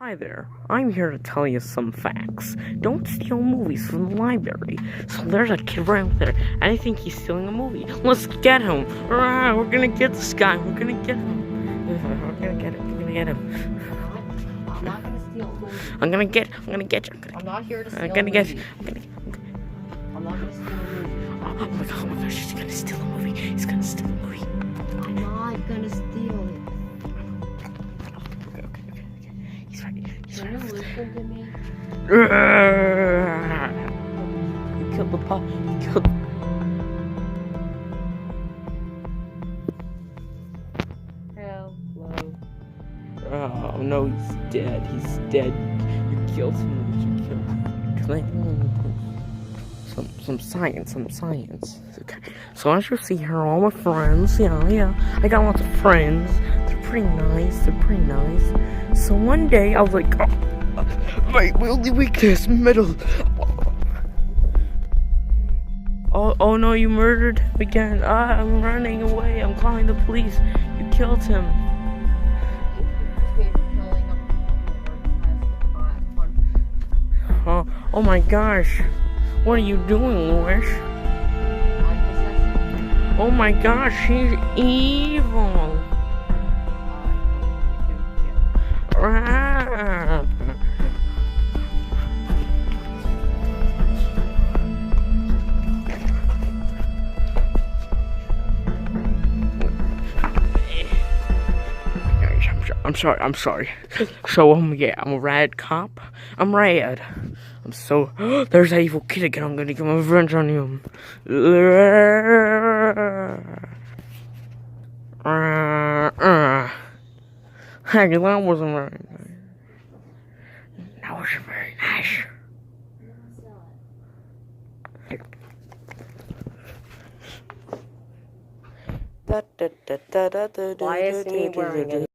Hi there, I'm here to tell you some facts. Don't steal movies from the library. So there's a kid right over there, and I think he's stealing a movie. Let's get him! We're gonna get this guy, we're gonna get him. We're gonna get him, we're gonna get him. I'm not gonna steal a movie. I'm gonna get you. I'm not here to steal I'm gonna a get movie. you. I'm not gonna steal a movie. Oh my gosh, he's gonna steal a movie. He's gonna steal a movie. I'm not gonna steal it. Okay. He's right. Can you listen to me? You killed the pup. You killed. Hello. Oh no, he's dead. He's dead. You killed him. You killed him. Some science. Okay. So as you see here, all my friends. Yeah. I got lots of friends. They're pretty nice. So one day I was like, my only weakness, metal. Oh no, you murdered him again. I'm running away. I'm calling the police. You killed him. Oh my gosh. What are you doing, Louis? Oh my gosh, he's evil. I'm sorry. So, yeah, I'm a rad cop. I'm rad. I'm so... There's that evil kid again. I'm gonna get my revenge on him. Hey, that wasn't very nice. That wasn't very nice. Why isn't he wearing it?